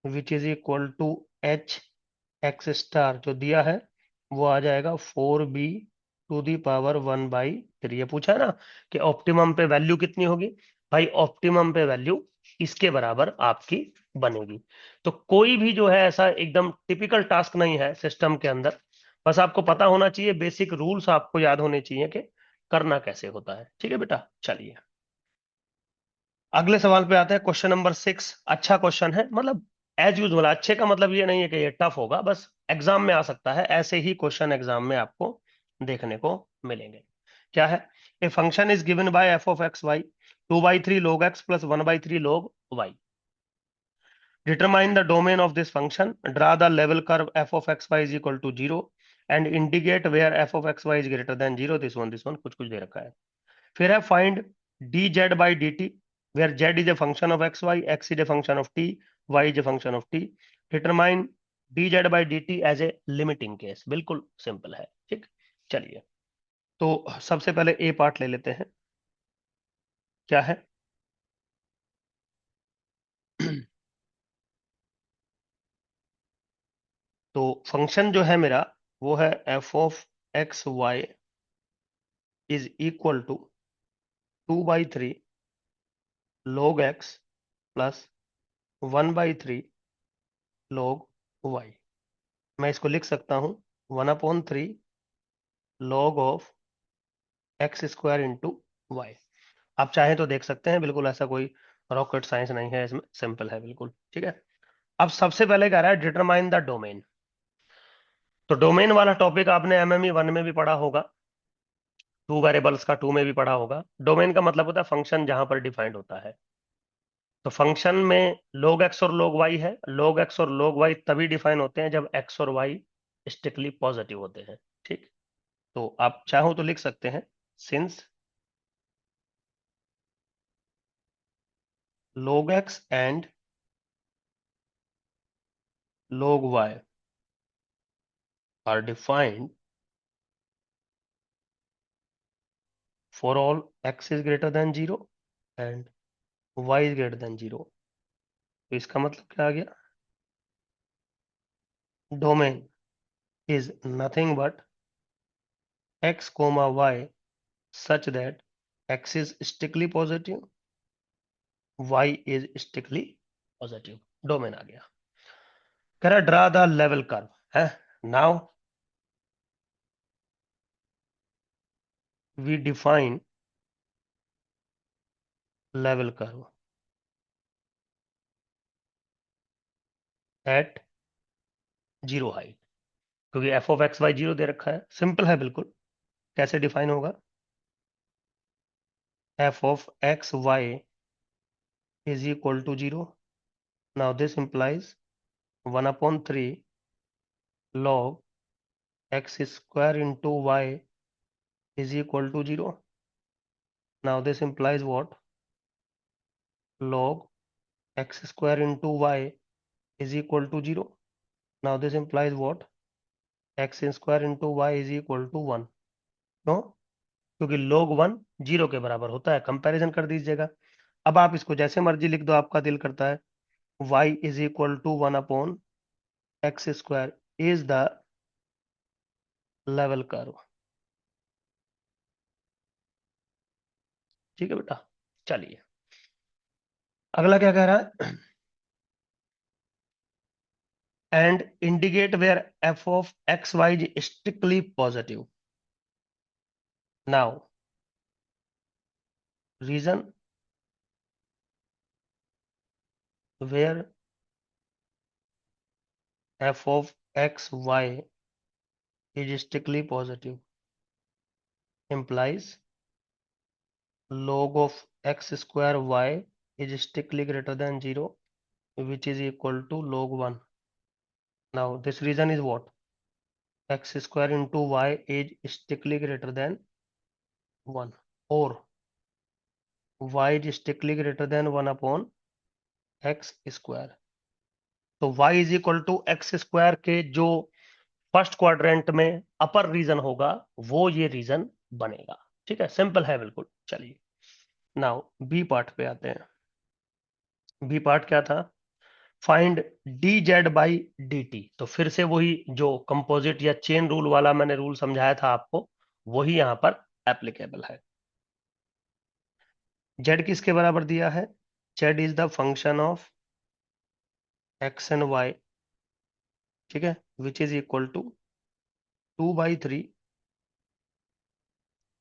which is equal to hx* जो दिया है वो आ जाएगा 4b⁻⁴ ये पूछा है ना कि ऑप्टिमम पे वैल्यू कितनी होगी, भाई ऑप्टिमम पे वैल्यू इसके बराबर आपकी बनेगी। तो कोई भी जो है ऐसा एकदम टिपिकल टास्क नहीं है सिस्टम के अंदर, बस आपको पता होना चाहिए, बेसिक रूल्स आपको याद होने चाहिए कि करना कैसे होता है। ठीक है बेटा, चलिए अगले सवाल पे आते हैं, क्वेश्चन नंबर 6। अच्छा क्वेश्चन है, मतलब एज यूजुअल, अच्छे का मतलब ये नहीं है कि ये टफ होगा, बस एग्जाम में आ सकता है, ऐसे ही क्वेश्चन एग्जाम में आपको देखने को मिलेंगे। क्या है, a function is given by f of x y, 2/3 log x plus 1/3 log y. Determine the domain of this function. Draw the level curve f of xy is equal to 0 and indicate where f of xy is greater than 0. This one कुछ कुछ दे रखा है. फिर है find dz by dt where z is a function of xy, x is a function of t, y is a function of t. Determine dz by dt as a limiting case. बिल्कुल simple है. ठीक, चलिए तो सबसे पहले ए part ले लेते हैं. क्या है? तो फंक्शन जो है मेरा वो है f of x y is equal to 2/3 log x plus 1/3 log y. मैं इसको लिख सकता हूं 1/3 log of x square into y. आप चाहें तो देख सकते हैं, बिल्कुल ऐसा कोई रॉकेट साइंस नहीं है इसमें, सिंपल है बिल्कुल. ठीक है, अब सबसे पहले कह रहा है डिटरमाइन द डोमेन. तो डोमेन वाला टॉपिक आपने एमएमई 1 में भी पढ़ा होगा, टू वेरिएबल्स का 2 में भी पढ़ा होगा. डोमेन का मतलब होता है फंक्शन जहां पर डिफाइंड होता है. तो फंक्शन में log x और log y है. log x और log y तभी डिफाइन होते हैं जब x और y स्ट्रिक्टली पॉजिटिव होते हैं. ठीक, तो आप चाहो तो लिख सकते हैं since log x and log y are defined for all x is greater than 0 and y is greater than 0. तो इसका मतलब क्या आ गया? Domain is nothing but x comma y such that x is strictly positive, y is strictly positive. Domain आ गया. कह रहा draw the level curve है. Now we define level curve at zero height. क्योंकि f of x y zero दे रखा है, simple है बिल्कुल. कैसे डिफाइन होगा? F of x y is equal to 0. Now this implies 1/3 log x square into y is equal to 0. Now this implies what? Log x square into y is equal to 0. Now this implies what? X square into y is equal to 1. क्यों? क्योंकि log 1 0 के बराबर होता है. Comparison कर दीजिएगा. अब आप इसको जैसे मर्जी लिख दो, आपका दिल करता है. y is equal to 1/x square is the level curve. ठीक है बेटा, चलिए अगला क्या कह रहा है? and indicate where f of xy is strictly positive. Now, reason where f of xy is strictly positive implies log of x square y is strictly greater than 0, which is equal to log 1. Now, this reason is what? X square into y is strictly greater than 1 or y is strictly greater than 1/x square. तो y is equal to x square के जो first quadrant में अपर reason होगा वो ये reason बनेगा. ठीक है, सिंपल है बिल्कुल. चलिए नाउ बी पार्ट पे आते हैं. बी पार्ट क्या था? Find D z by d T. तो फिर से वही जो कंपोजिट या चेन रूल वाला मैंने रूल समझाया था आपको, वही यहां पर एप्लीकेबल है. जेड किसके बराबर दिया है? Z is the function of x and y. ठीक है, which is equal to 2/3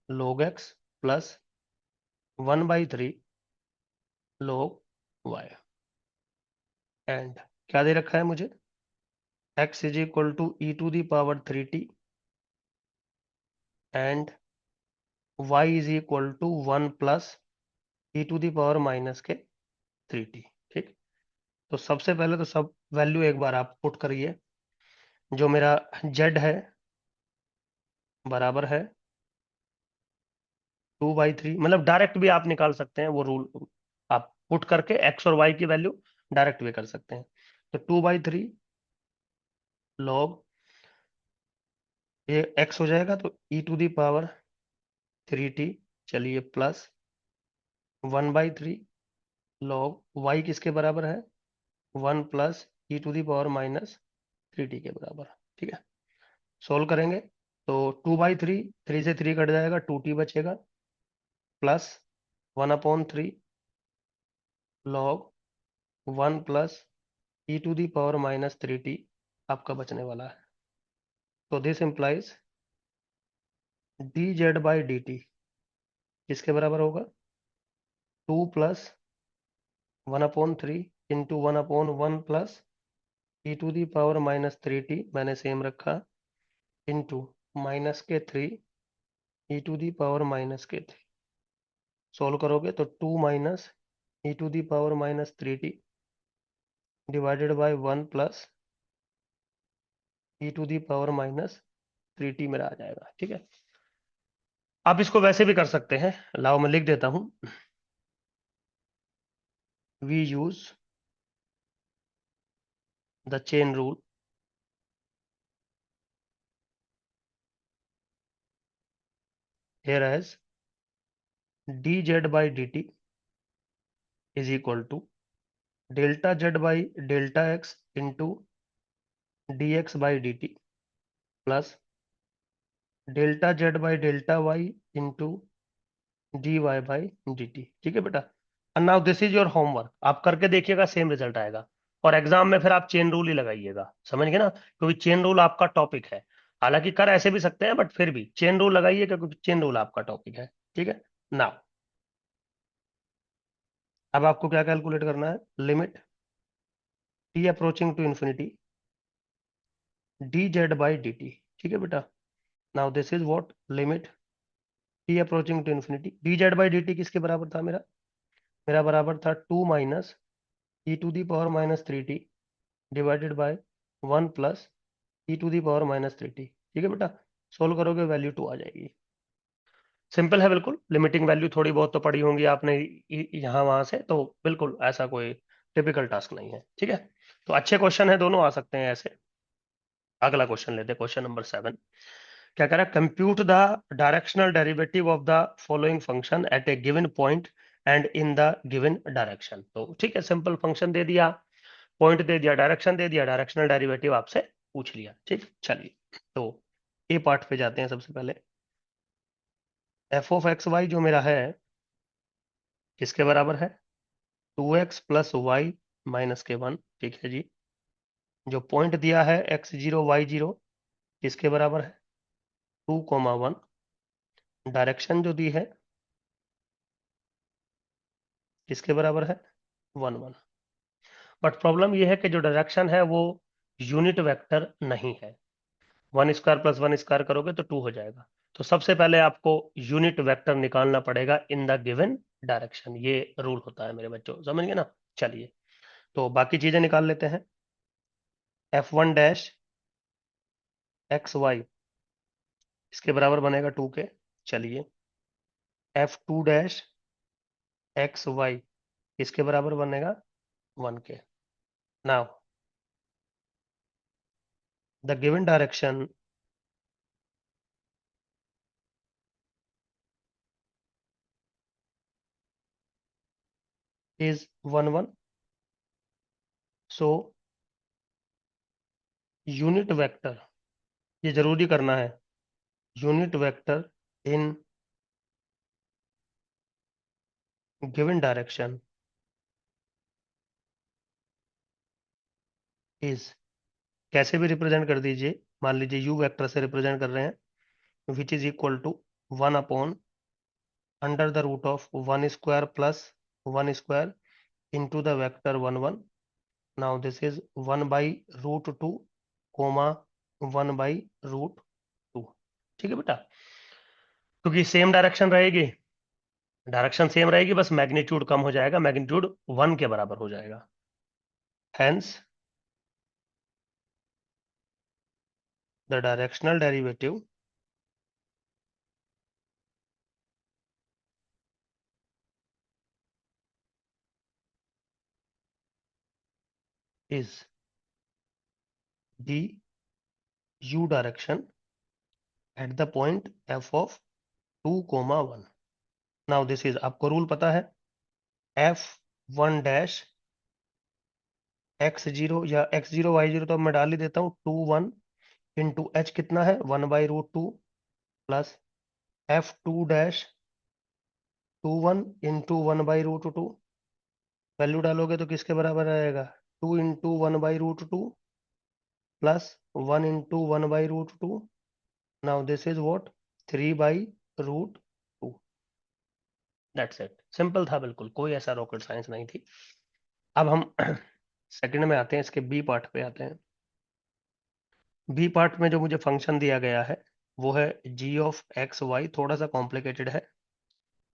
log x plus 1/3 log y. And क्या दे रखा है मुझे? x is equal to e to the power 3t and y is equal to 1 plus e⁻−3t। ठीक, तो सबसे पहले तो सब वैल्यू एक बार आप पुट करिए। जो मेरा z है बराबर है 2/3, मतलब डायरेक्ट भी आप निकाल सकते हैं, वो रूल आप पुट करके x और y की वैल्यू डायरेक्ट भी कर सकते हैं। तो 2/3 लॉग, ये x हो जाएगा तो e⁻3t, चलिए प्लस 1/3 लॉग y किसके बराबर है 1 प्लस e⁻−3t के बराबर। ठीक है, सोल्व करेंगे तो 2/3, 3 से 3 कट जाएगा, 2t बचेगा, प्लस 1/3 लॉग 1 प्लस e⁻−3t आपका बचने वाला है। तो दिस इंप्लाइज dz/dt किसके बराबर होगा 2 प्लस 1/3 इंटू 1/1 प्लस e⁻−3t, मैंने सेम रखा, इंटू माइनस के 3 e⁻−3। सोल्व करोगे तो 2 minus e⁻−3t divided by 1 plus e⁻−3t मेरा आ जाएगा। ठीक है, आप इसको वैसे भी कर सकते हैं, लाओ मैं लिख देता हूं। We use the chain rule here as dz/dt is equal to delta z/डेल्टा x into dx/dt plus delta z/डेल्टा y इंटू dy/dt। ठीक है बेटा, और now this is your homework, आप करके देखिएगा, सेम रिजल्ट आएगा। और एग्जाम में फिर आप चेन रूल ही लगाइएगा, समझ गए ना, क्योंकि चेन रूल आपका टॉपिक है। हालांकि कर ऐसे भी सकते हैं, बट फिर भी चेन रूल लगाइएगा, क्योंकि चेन रूल आपका टॉपिक है। ठीक है, नाउ अब आपको क्या कैलकुलेट करना है, limit t approaching to infinity dz/dt। ठीक है बेटा, now this is what, limit t approaching to infinity dz/dt किसके बराबर था मेरा, मेरा बराबर था 2 minus e⁻−3t divided by 1 plus e⁻−3t। ठीक है बेटा, सोल्व करोगे वैल्यू 2 आ जाएगी। सिंपल है बिल्कुल, लिमिटिंग वैल्यू थोड़ी बहुत तो पढ़ी होंगी आपने यहाँ वहां से, तो बिल्कुल ऐसा कोई टिपिकल टास्क नहीं है। ठीक है, तो अच्छे क्वेश्चन है, दोनों आ सकते हैं ऐसे। अगला क्वेश्चन लेते हैं, क्वेश्चन नंबर 7। क्या कह रहा है, compute the directional derivative of the following function at A given point and in the given direction. तो ठीक है, सिंपल फंक्शन दे दिया, पॉइंट दे दिया, डायरेक्शन दे दिया, डायरेक्शनल डेरिवेटिव आपसे पूछ लिया। ठीक, चलिए तो ए पार्ट पे जाते हैं। सबसे पहले एफ ऑफ एक्स वाई जो मेरा है किसके बराबर है 2x प्लस वाई माइनस के 1। ठीक है जी, जो पॉइंट दिया है x0 y0 किसके बराबर है 2, 1। डायरेक्शन जो दी है किसके बराबर है 1, 1। बट प्रॉब्लम यह है कि जो डायरेक्शन है वो यूनिट वेक्टर नहीं है। 1² प्लस 1² करोगे तो 2 हो जाएगा। तो सबसे पहले आपको यूनिट वेक्टर निकालना पड़ेगा इन द गिवन डायरेक्शन, ये रूल होता है मेरे बच्चों, समझ गए ना। चलिए तो बाकी चीजें निकाल लेते हैं। f1 - xy इसके बराबर बनेगा 2 के। चलिए f2 - xy इसके बराबर बनेगा 1 के। Now the given direction is 1, 1। So unit vector, ये जरूरी करना है, unit vector in given direction is, कैसे भी रिप्रेजेंट कर दीजिए, मान लीजिए यू वेक्टर से रिप्रेजेंट कर रहे हैं, which is equal to 1/√(1² plus 1² into the vector 1, 1। Now this is 1/√2 comma 1/√2। ठीक है बेटा, क्योंकि सेम डायरेक्शन रहेगी डायरेक्शन सेम रहेगी, बस मैग्नीट्यूड कम हो जाएगा, मैग्नीट्यूड 1 के बराबर हो जाएगा। Hence the directional derivative is the u direction at the point f of 2 comma 1. now this is, आपको रूल पता है, f1 डैश x0 या x0 y0, तो अब मैं डाल ही देता हूँ, 2 1 इंटू एच कितना है, 1/√2 plus f2 dash 2 1 into 1/√2, value डालोगे तो किसके बराबर आएगा, 2 into 1/√2 plus 1 into 1/√2। Now this is what, 3/√2। That's it, simple था बिल्कुल, कोई ऐसा रॉकेट साइंस नहीं थी। अब हम सेकंड में आते हैं, इसके बी पार्ट पे आते हैं। बी पार्ट में जो मुझे फंक्शन दिया गया है वो है जी ऑफ एक्स वाई, थोड़ा सा कॉम्प्लिकेटेड है,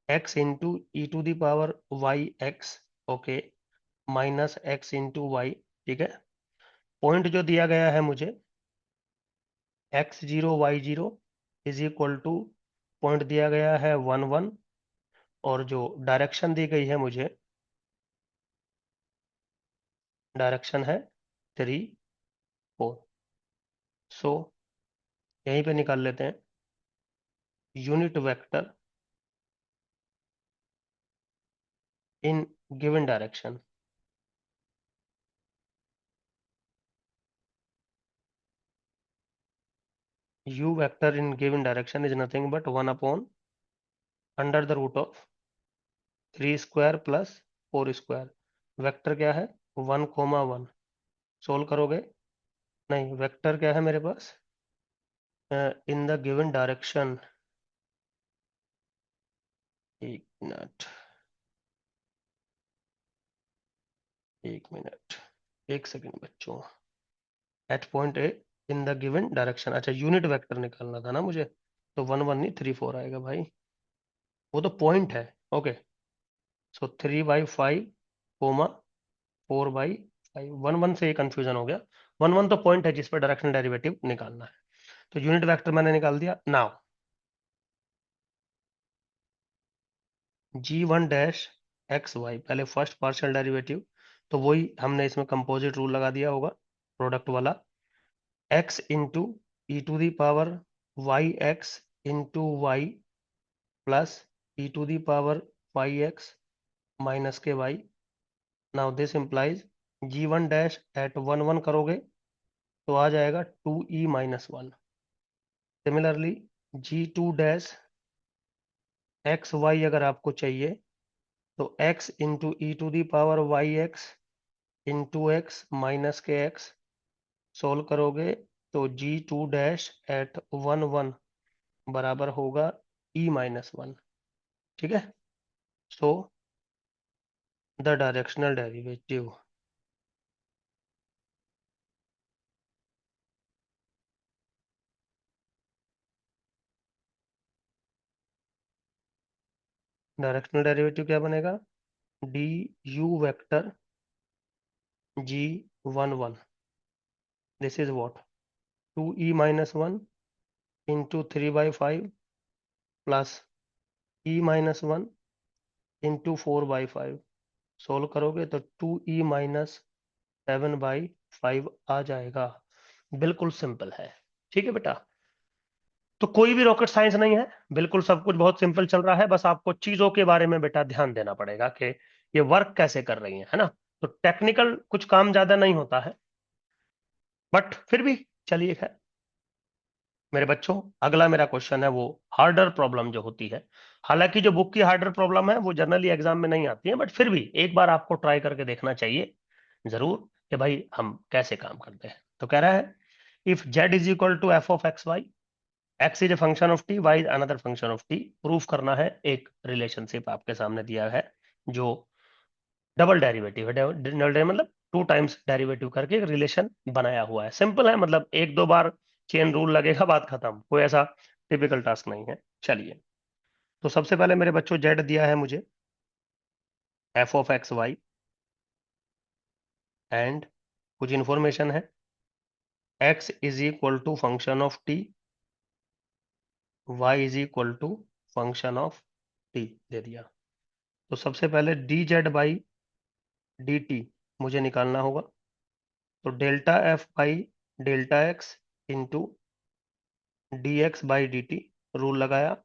x into e to the power y x, okay, minus x into y, ठीक है। पॉइंट जो दिया गया है मुझे, x0 y0 is equal to, point दिया गया है 1 1, और जो डायरेक्शन दी गई है मुझे, डायरेक्शन है 3 4। सो यहीं पे निकाल लेते हैं, unit vector in given direction, u vector in given direction is nothing but 1 upon under the root of 3 square plus 4 square. Vector क्या है, 1 1, सोल्व करोगे, नहीं, वेक्टर क्या है मेरे पास, इन द गिवन डायरेक्शन, एक मिनट, एक मिनट, एक सेकंड बच्चों, at point A in the given direction, अच्छा यूनिट वेक्टर निकालना था ना मुझे, तो 1 1 नहीं 3 4 आएगा भाई, वो तो पॉइंट है, ओके। सो 3/5 कोमा 4/5, 1 1 से ये कंफ्यूजन हो गया, 1 1 तो पॉइंट है जिस पर डायरेक्शनल डेरिवेटिव निकालना है, तो यूनिट वेक्टर मैंने निकाल दिया। Now g1 dash x y, पहले फर्स्ट पार्शियल डेरिवेटिव, तो वही हमने इसमें कंपोजिट रूल लगा दिया होगा, प्रोडक्ट वाला, x into e to the power y x into y plus e to the power y x minus k y. Now this implies g1 dash at 1 1 करोगे तो आ जाएगा 2e-1। Similarly g2 dash x Y अगर आपको चाहिए तो x into e to the power y x into x minus के x, solve करोगे तो g2 डैश एट 1 1 बराबर होगा e-1, ठीक है। So the directional derivative directional derivative क्या बनेगा, D you vector g1 1, this is what, 2e-1 into 3/5 plus e-1 into 4/5, solve करोगे तो 2e-7/5 आ जाएगा। बिल्कुल सिंपल है, ठीक है बेटा। तो कोई भी रॉकेट साइंस नहीं है, बिल्कुल सब कुछ बहुत सिंपल चल रहा है, बस आपको चीजों के बारे में बेटा ध्यान देना पड़ेगा कि ये वर्क कैसे कर रही है ना। तो टेक्निकल कुछ काम ज्यादा नहीं होता है, बट फिर भी चलिए खैर। मेरे बच्चों, अगला मेरा क्वेश्चन है वो हार्डर प्रॉब्लम जो होती है, हालांकि जो बुक की हार्डर प्रॉब्लम है वो जनरली एग्जाम में नहीं आती है, बट फिर भी एक बार आपको ट्राई करके देखना चाहिए जरूर कि भाई हम कैसे काम करते हैं। तो कह रहा है, if z is equal to f of x y, x is a function of t, y is another function of t, proof करना है। एक रिलेशनशिप आपके सामने दिया है जो डबल डेरिवेटिव है, डबल मतलब 2 टाइम्स डेरिवेटिव करके एक रिलेशन बनाया हुआ है। सिंपल है, मतलब 1 2 बार चेन रूल लगेगा, बात खत्म, कोई ऐसा टिपिकल टास्क नहीं है। चलिए, तो सबसे पहले मेरे बच्चों जेड दिया है मुझे f of x y, and कुछ इंफॉर्मेशन है x is equal to function of t, y is equal to function of t दे दिया। तो सबसे पहले d z by d t मुझे निकालना होगा। तो delta f by delta x into d x by d t rule लगाया,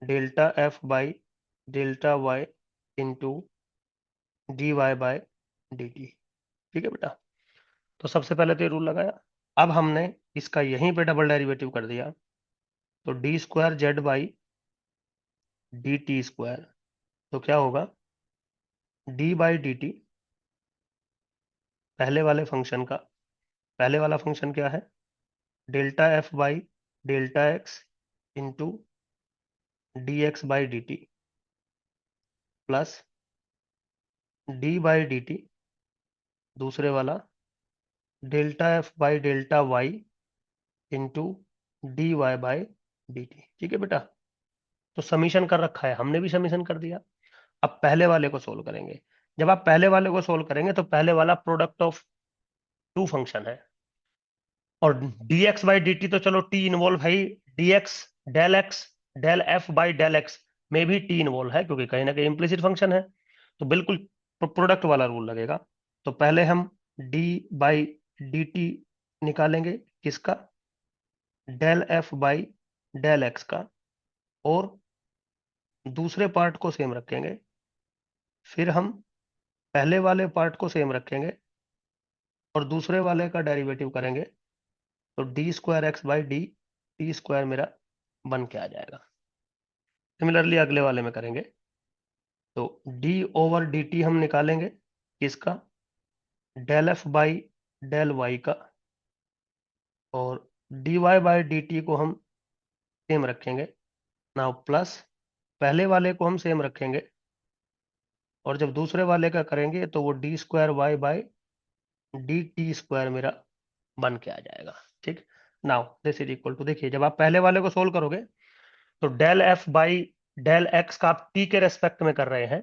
delta f by delta y into d y by d t. ठीक है बेटा, तो सबसे पहले तो ये रूल लगाया। अब हमने इसका यहीं पे डबल डेरिवेटिव कर दिया, तो D square Z by d t square, तो क्या होगा डी बाई डी टी, पहले वाले फंक्शन का पहले वाला फंक्शन क्या है, delta f by delta x into d x by d t plus d by d t, दूसरे वाला delta f by delta y into d y by d t. ठीक है बेटा, तो समीशन कर रखा है, हमने भी समीशन कर दिया। अब पहले वाले को सोल्व करेंगे। जब आप पहले वाले को सोल्व करेंगे तो पहले वाला प्रोडक्ट ऑफ टू फंक्शन है, और dx बाई डी टी तो चलो t इन्वॉल्व है ही, dx del f by del x में भी t इन्वॉल्व है, क्योंकि कहीं ना कहीं इम्प्लिसिट फंक्शन है, तो बिल्कुल प्रोडक्ट वाला रूल लगेगा। तो पहले हम d बाई डी टी निकालेंगे, किसका, del f by del x का, और दूसरे पार्ट को सेम रखेंगे। फिर हम पहले वाले पार्ट को सेम रखेंगे और दूसरे वाले का डेरिवेटिव करेंगे, तो D square x by d t square मेरा बन के आ जाएगा। सिमिलरली अगले वाले में करेंगे, तो d ओवर डी टी हम निकालेंगे, किसका, del f by del y का, और dy बाई डी टी को हम सेम रखेंगे नाउ, प्लस पहले वाले को हम सेम रखेंगे, और जब दूसरे वाले का करेंगे तो वो d square y by d t square मेरा बन के आ जाएगा। ठीक, now this is equal to, देखिए जब आप पहले वाले को सोल्व करोगे तो del f by del x का आप टी के रेस्पेक्ट में कर रहे हैं,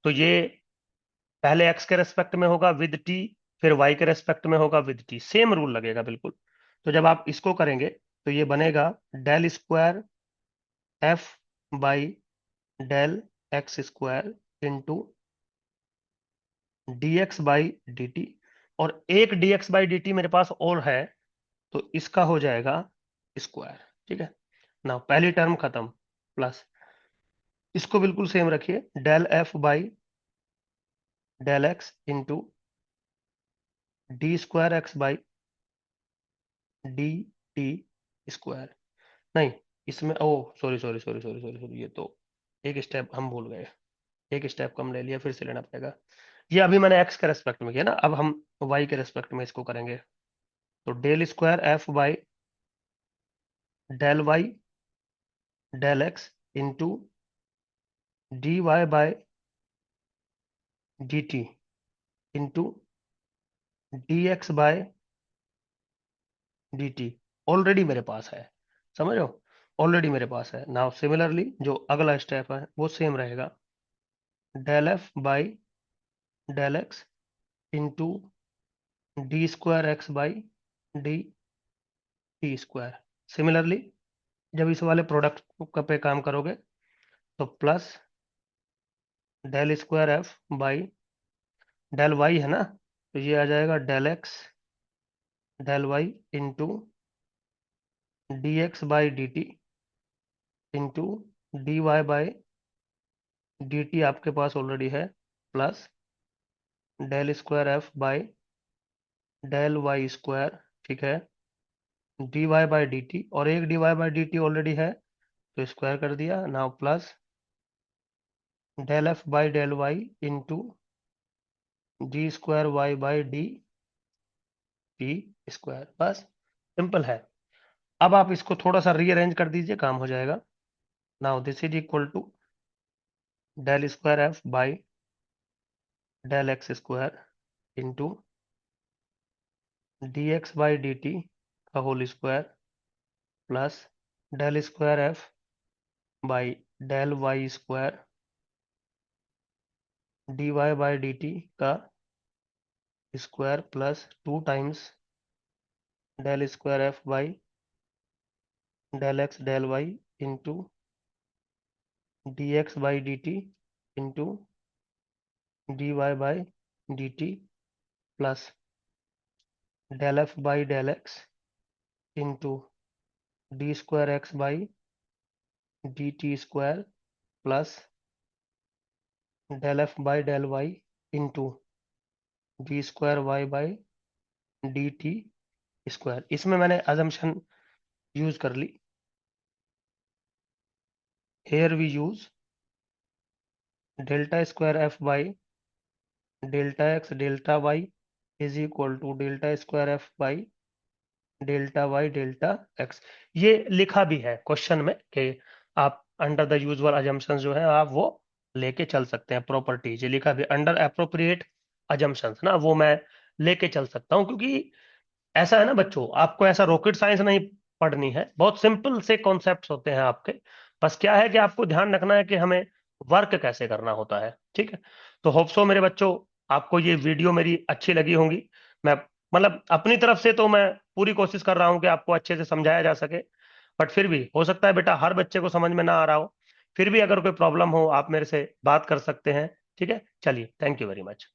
तो ये पहले एक्स के रेस्पेक्ट में होगा विद टी, फिर वाई के रेस्पेक्ट में होगा विद टी, सेम रूल लगेगा बिल्कुल। तो जब आप इसको करेंगे तो ये बनेगा del square f by del x square into d x by d t, और एक d x by d t मेरे पास और है, तो इसका हो जाएगा स्क्वायर। ठीक है ना, पहली टर्म खत्म, प्लस इसको बिल्कुल सेम रखिए, del f by del x into d square x by d t square, नहीं इसमें oh sorry sorry sorry sorry sorry sorry, ये तो एक स्टेप हम भूल गए, एक स्टेप कम ले लिया, फिर से लेना पड़ेगा। ये अभी मैंने एक्स के रेस्पेक्ट में किया ना, अब हम वाई के रेस्पेक्ट में इसको करेंगे, तो del square f by del y del x into d y by d t into d x by d t, already मेरे पास है, समझो, ऑलरेडी मेरे पास है। नाउ सिमिलरली जो अगला स्टेप है वो सेम रहेगा, del f by del x into d square x by d t square. Similarly जब इस वाले प्रोडक्ट पे काम करोगे तो plus del square f by del y है ना, तो ये आ जाएगा del x del y into d x by d t into d y by d t आपके पास ऑलरेडी है, plus del square f by del y square, ठीक है, D y by d t, और एक d y by d t already है तो square कर दिया, now plus del f by del y into d square y by d t square, बस simple है। अब आप इसको थोड़ा सा रीअरेंज कर दीजिए, काम हो जाएगा। Now this is equal to del square f by del x square into d x by d t का whole square plus del square f by del y square d y by d t का square plus 2 times del square f by del x del y into d x by d t into d y by d t plus del f by del x into d square x by d t square plus del f by del y into d square y by d t square. इसमें मैंने assumption use कर ली। Here we use delta square f by delta x delta y is equal to delta square f by delta y delta x. ये लिखा भी है question में कि आप अंडर द यूजुअल अजम्पशंस जो है आप वो लेके चल सकते हैं। प्रॉपर्टीज ये लिखा भी अंडर अप्रोप्रिएट अजम्पशंस ना, वो मैं लेके चल सकता हूँ, क्योंकि ऐसा है ना बच्चों, आपको ऐसा रॉकेट साइंस नहीं पढ़नी है, बहुत सिंपल से कॉन्सेप्ट्स होते हैं आपके। बस क्या है कि आपको ध्यान रखना है कि हमें वर्क कैसे करना होता है। ठीक है, तो होप सो मेरे बच्चों आपको ये वीडियो मेरी अच्छी लगी होंगी। मैं मतलब अपनी तरफ से तो मैं पूरी कोशिश कर रहा हूं कि आपको अच्छे से समझाया जा सके, बट फिर भी हो सकता है बेटा हर बच्चे को समझ में ना आ रहा हो। फिर भी अगर कोई प्रॉब्लम हो आप मेरे से बात कर सकते हैं। ठीक है, चलिए, थैंक यू वेरी मच।